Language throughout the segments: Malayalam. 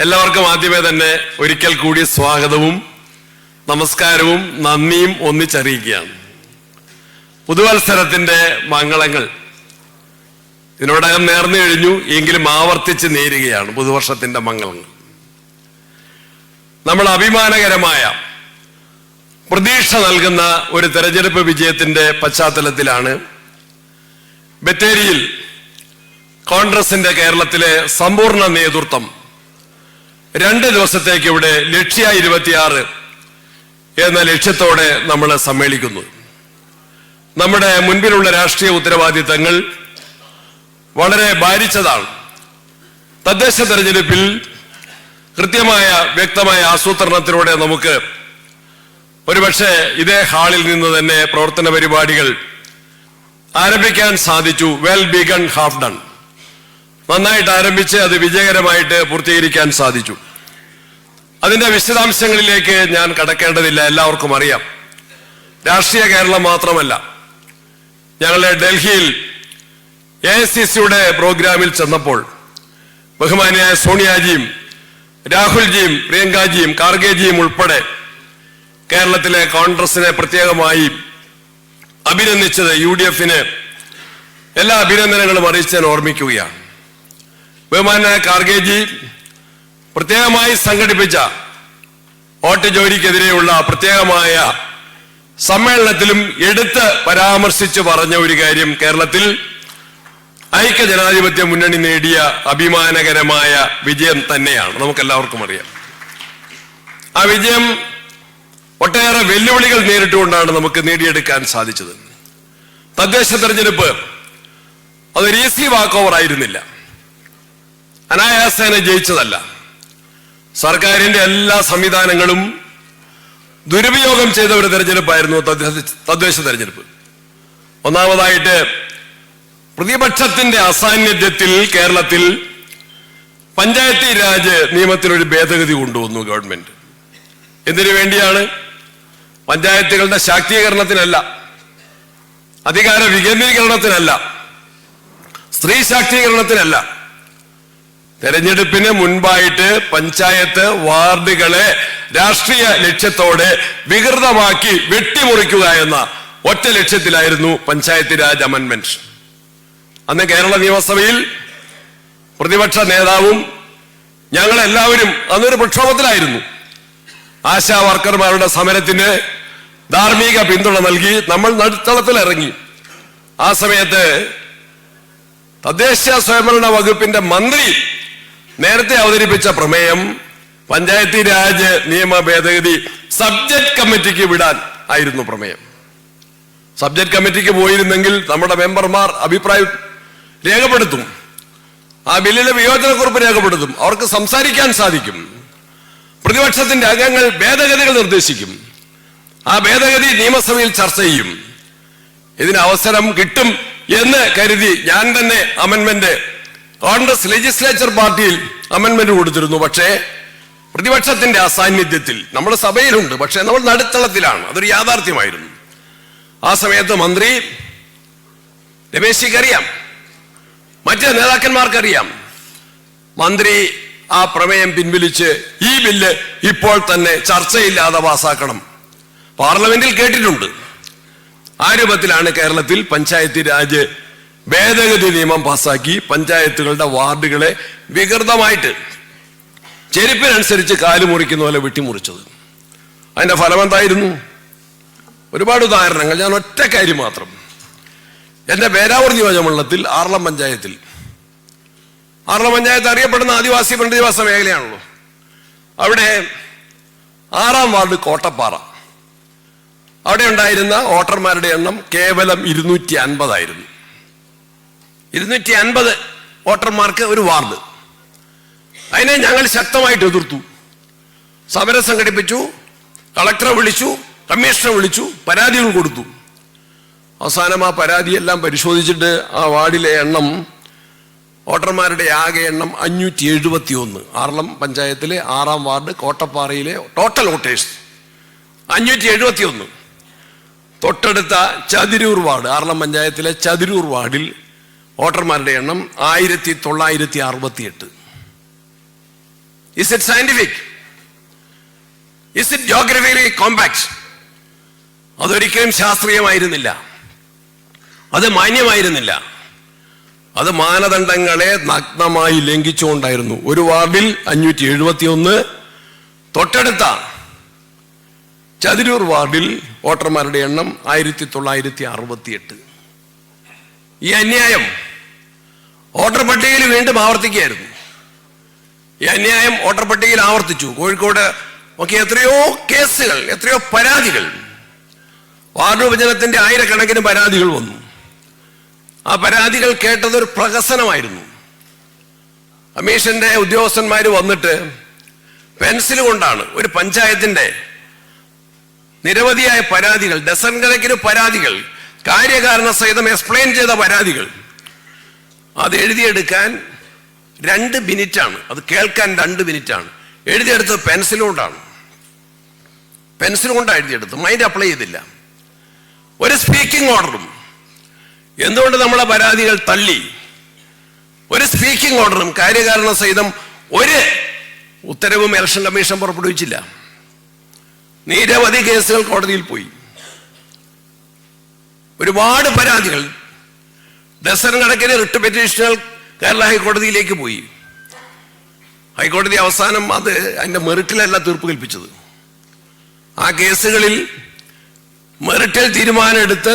എല്ലാവർക്കും ആദ്യമേ തന്നെ ഒരിക്കൽ കൂടി സ്വാഗതവും നമസ്കാരവും നന്ദിയും ഒന്നിച്ചറിയിക്കുകയാണ്. പുതുവത്സരത്തിന്റെ മംഗളങ്ങൾ ഇതിനോടകം നേർന്നു കഴിഞ്ഞു, എങ്കിലും ആവർത്തിച്ച് നേരുകയാണ് പുതുവർഷത്തിന്റെ മംഗളങ്ങൾ. നമ്മൾ അഭിമാനകരമായ പ്രതീക്ഷ നൽകുന്ന ഒരു തെരഞ്ഞെടുപ്പ് വിജയത്തിന്റെ പശ്ചാത്തലത്തിലാണ് ബത്തേരിയിൽ കോൺഗ്രസിന്റെ കേരളത്തിലെ സമ്പൂർണ്ണ നേതൃത്വം 2 ദിവസത്തേക്ക് ഇവിടെ ലക്ഷ്യ 26 എന്ന ലക്ഷ്യത്തോടെ നമ്മൾ സമ്മേളിക്കുന്നു. നമ്മുടെ മുൻപിലുള്ള രാഷ്ട്രീയ ഉത്തരവാദിത്തങ്ങൾ വളരെ ഭാരിച്ചതാണ്. തദ്ദേശ തെരഞ്ഞെടുപ്പിൽ കൃത്യമായ വ്യക്തമായ ആസൂത്രണത്തിലൂടെ നമുക്ക് ഒരുപക്ഷെ ഇതേ ഹാളിൽ നിന്ന് തന്നെ പ്രവർത്തന പരിപാടികൾ ആരംഭിക്കാൻ സാധിച്ചു. Well begun half done. നന്നായിട്ട് ആരംഭിച്ച് അത് വിജയകരമായിട്ട് പൂർത്തീകരിക്കാൻ സാധിച്ചു. അതിന്റെ വിശദാംശങ്ങളിലേക്ക് ഞാൻ കടക്കേണ്ടതില്ല, എല്ലാവർക്കും അറിയാം. രാഷ്ട്രീയ കേരളം മാത്രമല്ല, ഞങ്ങളെ ഡൽഹിയിൽ AICCയുടെ പ്രോഗ്രാമിൽ ചെന്നപ്പോൾ ബഹുമാനിയായ സോണിയാജിയും രാഹുൽജിയും പ്രിയങ്കാജിയും ഖാർഗെജിയും ഉൾപ്പെടെ കേരളത്തിലെ കോൺഗ്രസിനെ പ്രത്യേകമായി അഭിനന്ദിച്ചത് UDFന് എല്ലാ അഭിനന്ദനങ്ങളും അറിയിച്ച് ഞാൻ ഓർമ്മിക്കുകയാണ്. ബഹുമാനായ ഖാർഗെജി പ്രത്യേകമായി സംഘടിപ്പിച്ച വോട്ട് ചോരിക്കെതിരെയുള്ള പ്രത്യേകമായ സമ്മേളനത്തിലും എടുത്ത് പരാമർശിച്ച് പറഞ്ഞ ഒരു കാര്യം, കേരളത്തിൽ ഐക്യ ജനാധിപത്യ മുന്നണി നേടിയ അഭിമാനകരമായ വിജയം തന്നെയാണ്. നമുക്കെല്ലാവർക്കും അറിയാം. ആ വിജയം ഒട്ടേറെ വെല്ലുവിളികൾ നേരിട്ടുകൊണ്ടാണ് നമുക്ക് നേടിയെടുക്കാൻ സാധിച്ചത്. തദ്ദേശ തെരഞ്ഞെടുപ്പ് അതൊരു ഈസി വാക്ക് ഓവർ ആയിരുന്നില്ല, അനായാസേന ജയിച്ചതല്ല. സർക്കാരിന്റെ എല്ലാ സംവിധാനങ്ങളും ദുരുപയോഗം ചെയ്ത ഒരു തെരഞ്ഞെടുപ്പായിരുന്നു തദ്ദേശ തെരഞ്ഞെടുപ്പ്. ഒന്നാമതായിട്ട് പ്രതിപക്ഷത്തിന്റെ അസാന്നിധ്യത്തിൽ കേരളത്തിൽ പഞ്ചായത്തി രാജ് നിയമത്തിലൊരു ഭേദഗതി കൊണ്ടുവന്നു ഗവൺമെന്റ്. എന്തിനു വേണ്ടിയാണ്? പഞ്ചായത്തുകളുടെ ശാക്തീകരണത്തിനല്ല, അധികാര വികേന്ദ്രീകരണത്തിനല്ല, സ്ത്രീ ശാക്തീകരണത്തിനല്ല. തെരഞ്ഞെടുപ്പിന് മുൻപായിട്ട് പഞ്ചായത്ത് വാർഡുകളെ രാഷ്ട്രീയ ലക്ഷ്യത്തോടെ വികൃതമാക്കി വെട്ടിമുറിക്കുക എന്ന ഒറ്റ ലക്ഷ്യത്തിലായിരുന്നു പഞ്ചായത്ത് രാജ് അമെൻമെന്റ്. അന്ന് കേരള നിയമസഭയിൽ പ്രതിപക്ഷ നേതാവും ഞങ്ങളെല്ലാവരും അന്നൊരു പ്രക്ഷോഭത്തിലായിരുന്നു. ആശാ വർക്കർമാരുടെ സമരത്തിന് ധാർമ്മിക പിന്തുണ നൽകി നമ്മൾ നടുത്തളത്തിൽ ഇറങ്ങി. ആ സമയത്ത് തദ്ദേശ സ്വയംഭരണ വകുപ്പിന്റെ മന്ത്രി നേരത്തെ അവതരിപ്പിച്ച പ്രമേയം പഞ്ചായത്തി രാജ് നിയമ ഭേദഗതി സബ്ജക്ട് കമ്മിറ്റിക്ക് വിടാൻ ആയിരുന്നു പ്രമേയം. സബ്ജക്ട് കമ്മിറ്റിക്ക് പോയിരുന്നെങ്കിൽ നമ്മുടെ മെമ്പർമാർ അഭിപ്രായം രേഖപ്പെടുത്തും, ആ ബില്ലിലെ വിയോജനക്കുറിപ്പ് രേഖപ്പെടുത്തും, അവർക്ക് സംസാരിക്കാൻ സാധിക്കും. പ്രതിപക്ഷത്തിന്റെ അംഗങ്ങൾ ഭേദഗതികൾ നിർദ്ദേശിക്കും, ആ ഭേദഗതി നിയമസഭയിൽ ചർച്ച ചെയ്യും. ഇതിന് അവസരം കിട്ടും എന്ന് കരുതി ഞാൻ തന്നെ അമെൻമെന്റ് കോൺഗ്രസ് ലെജിസ്ലേച്ചർ പാർട്ടിയിൽ അമെൻമെന്റ് കൊടുത്തിരുന്നു. പക്ഷേ പ്രതിപക്ഷത്തിന്റെ അസാന്നിധ്യത്തിൽ നമ്മുടെ സഭയിലുണ്ട്, പക്ഷേ നമ്മൾ നടുത്തളത്തിലാണ്, അതൊരു യാഥാർത്ഥ്യമായിരുന്നു. ആ സമയത്ത് മന്ത്രി രമേശിക്കറിയാം, മറ്റ് നേതാക്കന്മാർക്കറിയാം, മന്ത്രി ആ പ്രമേയം പിൻവലിച്ച് ഈ ബില്ല് ഇപ്പോൾ തന്നെ ചർച്ചയില്ലാതെ പാസാക്കണം. പാർലമെന്റിൽ കേട്ടിട്ടുണ്ട്. ആ രൂപത്തിലാണ് കേരളത്തിൽ പഞ്ചായത്തി രാജ് ഭേദഗതി നിയമം പാസാക്കി പഞ്ചായത്തുകളുടെ വാർഡുകളെ വികൃതമായിട്ട് ചെരുപ്പിനനുസരിച്ച് കാല് മുറിക്കുന്ന പോലെ വെട്ടിമുറിച്ചത്. അതിന്റെ ഫലം എന്തായിരുന്നു? ഒരുപാട് ഉദാഹരണങ്ങൾ. ഞാൻ ഒറ്റ കാര്യം മാത്രം. എന്റെ പേരാവൂർ നിയോജകമണ്ഡലത്തിൽ ആർളം പഞ്ചായത്ത് അറിയപ്പെടുന്ന ആദിവാസി പുനരധിവാസ മേഖലയാണല്ലോ. അവിടെ 6ാം വാർഡ് കോട്ടപ്പാറ, അവിടെ ഉണ്ടായിരുന്ന വോട്ടർമാരുടെ എണ്ണം കേവലം 250 ആയിരുന്നു. 250 വോട്ടർമാർക്ക് ഒരു വാർഡ്. അതിനെ ഞങ്ങൾ ശക്തമായിട്ട് എതിർത്തു, സമരം സംഘടിപ്പിച്ചു, കളക്ടറെ വിളിച്ചു, കമ്മീഷണറെ വിളിച്ചു, പരാതികൾ കൊടുത്തു. അവസാനം ആ പരാതിയെല്ലാം പരിശോധിച്ചിട്ട് ആ വാർഡിലെ എണ്ണം, വോട്ടർമാരുടെ ആകെ എണ്ണം 571. ആർളം പഞ്ചായത്തിലെ 6ാം വാർഡ് കോട്ടപ്പാറയിലെ ടോട്ടൽ വോട്ടേഴ്സ് 571. തൊട്ടടുത്ത ചതിരൂർ വാർഡ്, ആർളം പഞ്ചായത്തിലെ ചതിരൂർ വാർഡിൽ വോട്ടർമാരുടെ എണ്ണം 1968. Is it scientific? Is it geographically compact? അതൊരിക്കലും ശാസ്ത്രീയമായിരുന്നില്ല, അത് മാന്യമായിരുന്നില്ല, അത് മാനദണ്ഡങ്ങളെ നഗ്നമായി ലംഘിച്ചുകൊണ്ടായിരുന്നു. ഒരു വാർഡിൽ 571, തൊട്ടടുത്ത ചതിരൂർ വാർഡിൽ വോട്ടർമാരുടെ എണ്ണം 1968. ഈ അന്യായം വോട്ടർ പട്ടികയിൽ വീണ്ടും ആവർത്തിക്കുകയായിരുന്നു. ഈ അന്യായം വോട്ടർ പട്ടികയിൽ ആവർത്തിച്ചു. കോഴിക്കോട് ഒക്കെ എത്രയോ കേസുകൾ, എത്രയോ പരാതികൾ, വാർഡ് വിഭജനത്തിന്റെ ആയിരക്കണക്കിന് പരാതികൾ വന്നു. ആ പരാതികൾ കേട്ടതൊരു പ്രഹസനമായിരുന്നു. കമ്മീഷന്റെ ഉദ്യോഗസ്ഥന്മാർ വന്നിട്ട് പെൻസിൽ കൊണ്ടാണ് ഒരു പഞ്ചായത്തിന്റെ നിരവധിയായ പരാതികൾ, ഡസൻ കണക്കിന് പരാതികൾ, കാര്യകാരണ സഹിതം എക്സ്പ്ലെയിൻ ചെയ്ത പരാതികൾ, അത് എഴുതിയെടുക്കാൻ 2 മിനിറ്റാണ്, അത് കേൾക്കാൻ 2 മിനിറ്റാണ്. എഴുതിയെടുത്തത് പെൻസിൽ കൊണ്ടാണ് എഴുതിയെടുത്തത്, മൈൻഡ് അപ്ലൈ ചെയ്തില്ല. ഒരു സ്പീക്കിംഗ് ഓർഡറും, എന്തുകൊണ്ട് നമ്മളെ പരാതികൾ തള്ളി? ഒരു സ്പീക്കിംഗ് ഓർഡറും കാര്യകാരണ സഹിതം ഒരു ഉത്തരവും ഇലക്ഷൻ കമ്മീഷൻ പുറപ്പെടുവിച്ചില്ല. നിരവധി കേസുകൾ കോടതിയിൽ പോയി, ഒരുപാട് പരാതികൾ, ഡസൻ കണക്കിന് റിട്ട് പെറ്റീഷനുകൾ കേരള ഹൈക്കോടതിയിലേക്ക് പോയി. ഹൈക്കോടതി അവസാനം അതിന്റെ മെറിറ്റിലല്ല തീർപ്പ് കൽപ്പിച്ചത്. ആ കേസുകളിൽ മെറിറ്റിൽ തീരുമാനമെടുത്ത്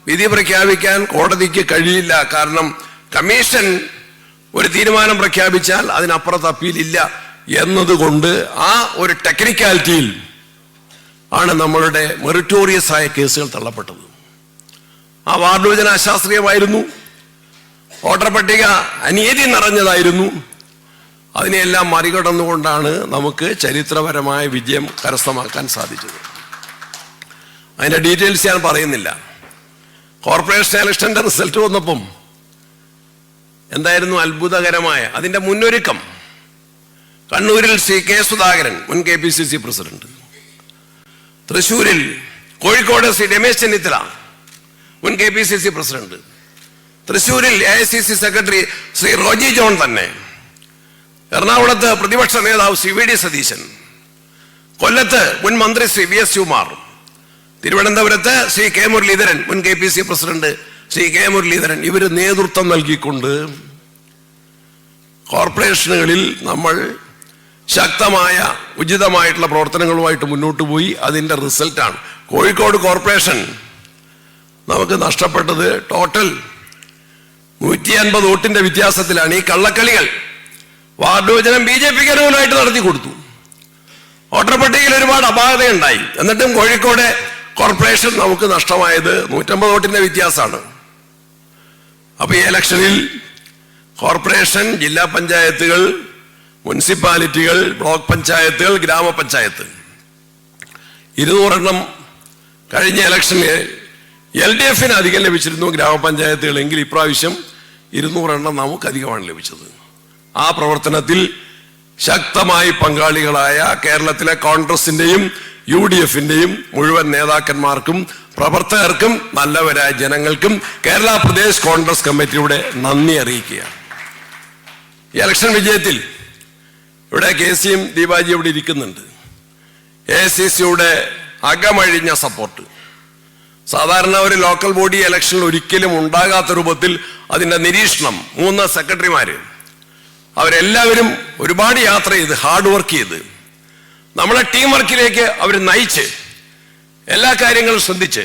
വിധി പ്രഖ്യാപിക്കാൻ കോടതിക്ക് കഴിയില്ല. കാരണം കമ്മീഷൻ ഒരു തീരുമാനം പ്രഖ്യാപിച്ചാൽ അതിനപ്പുറത്ത് അപ്പീലില്ല എന്നതുകൊണ്ട് ആ ഒരു ടെക്നിക്കാലിറ്റിയിൽ ആണ് നമ്മളുടെ മെറിറ്റോറിയസ് ആയ കേസുകൾ തള്ളപ്പെട്ടത്. ആ വാർഡ് വിഭജന അശാസ്ത്രീയമായിരുന്നു, വോട്ടർ പട്ടിക അനീതി നിറഞ്ഞതായിരുന്നു. അതിനെയെല്ലാം മറികടന്നുകൊണ്ടാണ് നമുക്ക് ചരിത്രപരമായ വിജയം കരസ്ഥമാക്കാൻ സാധിച്ചത്. അതിന്റെ ഡീറ്റെയിൽസ് ഞാൻ പറയുന്നില്ല. കോർപ്പറേഷൻ ഇലക്ഷന്റെ റിസൾട്ട് വന്നപ്പം എന്തായിരുന്നു അത്ഭുതകരമായ അതിന്റെ മുന്നൊരുക്കം? കണ്ണൂരിൽ ശ്രീ കെ സുധാകരൻ, മുൻ KPCC പ്രസിഡന്റ്; തൃശൂരിൽ, കോഴിക്കോട് ശ്രീ രമേശ് ചെന്നിത്തല, മുൻ KPCC പ്രസിഡന്റ്; തൃശൂരിൽ AICC secretary Shri Roji John തന്നെ; എറണാകുളത്ത് പ്രതിപക്ഷ നേതാവ് ശ്രീ VD സതീശൻ; കൊല്ലത്ത് മുൻ മന്ത്രി ശ്രീ VS ശിവകുമാർ; തിരുവനന്തപുരത്ത് ശ്രീ K മുരളീധരൻ, മുൻ KPCC president Shri K Muraleedharan. ഇവര് നേതൃത്വം നൽകിക്കൊണ്ട് കോർപ്പറേഷനുകളിൽ നമ്മൾ ശക്തമായ ഉചിതമായിട്ടുള്ള പ്രവർത്തനങ്ങളുമായിട്ട് മുന്നോട്ട് പോയി. അതിന്റെ റിസൾട്ടാണ് കോഴിക്കോട് കോർപ്പറേഷൻ നമുക്ക് നഷ്ടപ്പെട്ടത്. ടോട്ടൽ 150 വോട്ടിന്റെ വ്യത്യാസത്തിലാണ്. ഈ കള്ളക്കളികൾ വാർഡ് വിഭജനം BJPക്ക് അനുകൂലമായിട്ട് നടത്തി കൊടുത്തു. വോട്ടർ പട്ടികയിൽ ഒരുപാട് അപാകതയുണ്ടായി. എന്നിട്ടും കോഴിക്കോട് കോർപ്പറേഷൻ നമുക്ക് നഷ്ടമായത് 150 വോട്ടിന്റെ വ്യത്യാസമാണ്. അപ്പൊ ഈ ഇലക്ഷനിൽ കോർപ്പറേഷൻ, ജില്ലാ പഞ്ചായത്തുകൾ, മുനിസിപ്പാലിറ്റികൾ, ബ്ലോക്ക് പഞ്ചായത്തുകൾ, ഗ്രാമപഞ്ചായത്ത് 200 എണ്ണം കഴിഞ്ഞ ഇലക്ഷനിൽ LDFന് അധികം ലഭിച്ചിരുന്നു ഗ്രാമപഞ്ചായത്തുകളെങ്കിൽ ഇപ്രാവശ്യം 200 എണ്ണം നമുക്ക് അധികമാണ് ലഭിച്ചത്. ആ പ്രവർത്തനത്തിൽ ശക്തമായി പങ്കാളികളായ കേരളത്തിലെ കോൺഗ്രസിന്റെയും UDFന്റെയും മുഴുവൻ നേതാക്കന്മാർക്കും പ്രവർത്തകർക്കും നല്ലവരായ ജനങ്ങൾക്കും കേരള പ്രദേശ് കോൺഗ്രസ് കമ്മിറ്റിയുടെ നന്ദി അറിയിക്കുകയാണ്. ഈ ഇലക്ഷൻ വിജയത്തിൽ ഇവിടെ KCയും ദീപാജി ഇവിടെ ഇരിക്കുന്നുണ്ട്. AICCയുടെ അകമഴിഞ്ഞ സപ്പോർട്ട് സാധാരണ ഒരു ലോക്കൽ ബോഡി ഇലക്ഷനിൽ ഒരിക്കലും ഉണ്ടാകാത്ത രൂപത്തിൽ അതിന്റെ നിരീക്ഷണം, 3 സെക്രട്ടറിമാര് അവരെല്ലാവരും ഒരുപാട് യാത്ര ചെയ്ത് ഹാർഡ് വർക്ക് ചെയ്ത് നമ്മളെ ടീം വർക്കിലേക്ക് അവർ നയിച്ച് എല്ലാ കാര്യങ്ങളും ശ്രദ്ധിച്ച്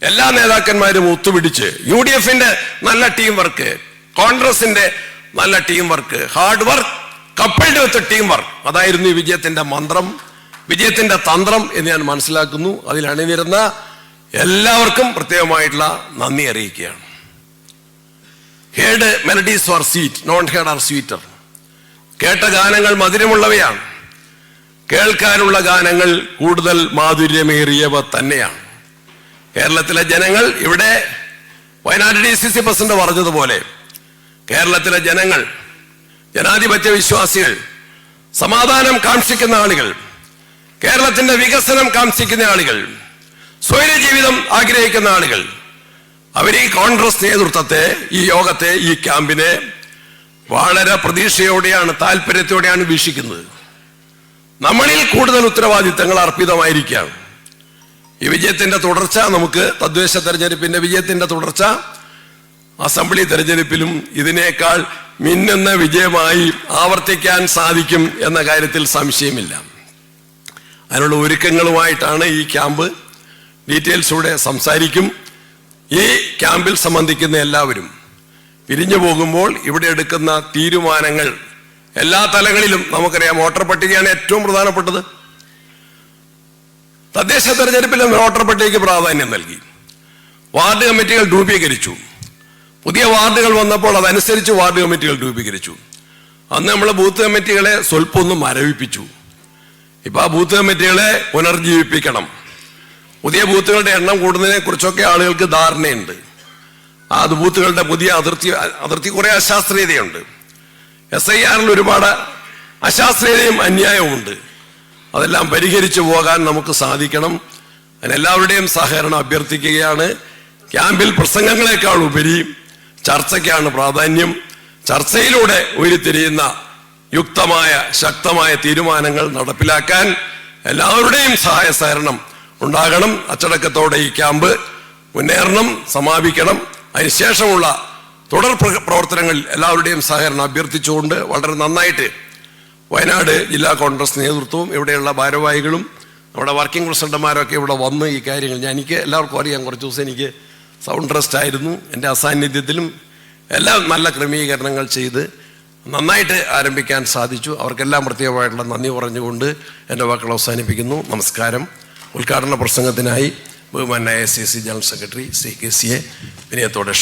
എല്ലാ നേതാക്കന്മാരും ഒത്തുപിടിച്ച് UDFന്റെ നല്ല ടീം വർക്ക്, കോൺഗ്രസിന്റെ നല്ല team work, hard work coupled വിത്ത് ടീം വർക്ക്, അതായിരുന്നു ഈ വിജയത്തിന്റെ മന്ത്രം, വിജയത്തിന്റെ തന്ത്രം എന്ന് ഞാൻ മനസ്സിലാക്കുന്നു. അതിൽ അണിനിരുന്ന എല്ലാവർക്കും പ്രത്യേകമായിട്ടുള്ള നന്ദി അറിയിക്കുകയാണ്. Heard melodies are sweet, non heard are sweeter. കേട്ട ഗാനങ്ങൾ മധുരമുള്ളവയാണ്, കേൾക്കാനുള്ള ഗാനങ്ങൾ കൂടുതൽ മാധുര്യമേറിയവ തന്നെയാണ്. കേരളത്തിലെ ജനങ്ങൾ, ഇവിടെ വയനാട് DCC പ്രസിഡന്റ് പറഞ്ഞതുപോലെ കേരളത്തിലെ ജനങ്ങൾ, ജനാധിപത്യ വിശ്വാസികൾ, സമാധാനം കാക്ഷിക്കുന്ന ആളുകൾ, കേരളത്തിന്റെ വികസനം കാക്ഷിക്കുന്ന ആളുകൾ, സ്വൈര ജീവിതം ആഗ്രഹിക്കുന്ന ആളുകൾ, അവർ ഈ കോൺഗ്രസ് നേതൃത്വത്തെ, ഈ യോഗത്തെ, ഈ ക്യാമ്പിനെ വളരെ പ്രതീക്ഷയോടെയാണ്, താല്പര്യത്തോടെയാണ് വീക്ഷിക്കുന്നത്. നമ്മളിൽ കൂടുതൽ ഉത്തരവാദിത്തങ്ങൾ അർപ്പിതമായിരിക്കുകയാണ്. ഈ വിജയത്തിന്റെ തുടർച്ച, നമുക്ക് തദ്ദേശ തെരഞ്ഞെടുപ്പിന്റെ വിജയത്തിന്റെ തുടർച്ച അസംബ്ലി തെരഞ്ഞെടുപ്പിലും ഇതിനേക്കാൾ മിന്നുന്ന വിജയമായി ആവർത്തിക്കാൻ സാധിക്കും എന്ന കാര്യത്തിൽ സംശയമില്ല. അതിനുള്ള ഒരുക്കങ്ങളുമായിട്ടാണ് ഈ ക്യാമ്പ്. ഡീറ്റെയിൽസൂടെ സംസാരിക്കും. ഈ ക്യാമ്പിൽ സംബന്ധിക്കുന്ന എല്ലാവരും പിരിഞ്ഞു പോകുമ്പോൾ ഇവിടെ എടുക്കുന്ന തീരുമാനങ്ങൾ എല്ലാ തലങ്ങളിലും നമുക്കറിയാം. വോട്ടർ പട്ടികയാണ് ഏറ്റവും പ്രധാനപ്പെട്ടത്. തദ്ദേശ തെരഞ്ഞെടുപ്പിൽ വോട്ടർ പട്ടികയ്ക്ക് പ്രാധാന്യം നൽകി. വാർഡ് കമ്മിറ്റികൾ രൂപീകരിച്ചു. പുതിയ വാർഡുകൾ വന്നപ്പോൾ അതനുസരിച്ച് വാർഡ് കമ്മിറ്റികൾ രൂപീകരിച്ചു. അന്ന് നമ്മൾ ബൂത്ത് കമ്മിറ്റികളെ സ്വല്പം ഒന്ന് മരവിപ്പിച്ചു. ഇപ്പൊ ആ ബൂത്ത് കമ്മിറ്റികളെ പുനർജീവിപ്പിക്കണം. പുതിയ ബൂത്തുകളുടെ എണ്ണം കൂടുന്നതിനെ കുറിച്ചൊക്കെ ആളുകൾക്ക് ധാരണയുണ്ട്. ആ ബൂത്തുകളുടെ പുതിയ അതിർത്തി കുറെ അശാസ്ത്രീയതയുണ്ട്. SIR ഒരുപാട് അശാസ്ത്രീയതയും അന്യായവും ഉണ്ട്. അതെല്ലാം പരിഹരിച്ചു പോകാൻ നമുക്ക് സാധിക്കണം. അതിനെല്ലാവരുടെയും സഹകരണം അഭ്യർത്ഥിക്കുകയാണ്. ക്യാമ്പിൽ പ്രസംഗങ്ങളെക്കാൾ ഉപരി ചർച്ചയ്ക്കാണ് പ്രാധാന്യം. ചർച്ചയിലൂടെ ഉരുത്തിരിയുന്ന യുക്തമായ ശക്തമായ തീരുമാനങ്ങൾ നടപ്പിലാക്കാൻ എല്ലാവരുടെയും സഹായ സഹകരണം ഉണ്ടാകണം. അച്ചടക്കത്തോടെ ഈ ക്യാമ്പ് മുന്നേറണം, സമാപിക്കണം. അതിനുശേഷമുള്ള തുടർ പ്രവർത്തനങ്ങളിൽ എല്ലാവരുടെയും സഹകരണം അഭ്യർത്ഥിച്ചുകൊണ്ട് വളരെ നന്നായിട്ട് വയനാട് ജില്ലാ കോൺഗ്രസ് നേതൃത്വവും ഇവിടെയുള്ള ഭാരവാഹികളും നമ്മുടെ വർക്കിംഗ് പ്രസിഡന്റുമാരൊക്കെ ഇവിടെ വന്ന് ഈ കാര്യങ്ങൾ എനിക്ക് എല്ലാവർക്കും അറിയാം. കുറച്ച് ദിവസം എനിക്ക് സൗണ്ട് റെസ്റ്റ് ആയിരുന്നു. എൻ്റെ അസാന്നിധ്യത്തിലും എല്ലാം നല്ല ക്രമീകരണങ്ങൾ ചെയ്ത് നന്നായിട്ട് ആരംഭിക്കാൻ സാധിച്ചു. അവർക്കെല്ലാം പ്രത്യേകമായിട്ടുള്ള നന്ദി പറഞ്ഞുകൊണ്ട് എൻ്റെ വാക്കുകൾ അവസാനിപ്പിക്കുന്നു. നമസ്കാരം. ഉദ്ഘാടന പ്രസംഗത്തിനായി ബഹുമാനായ CC ജനറൽ സെക്രട്ടറി ശ്രീ KCയെ വിനയത്തോടെ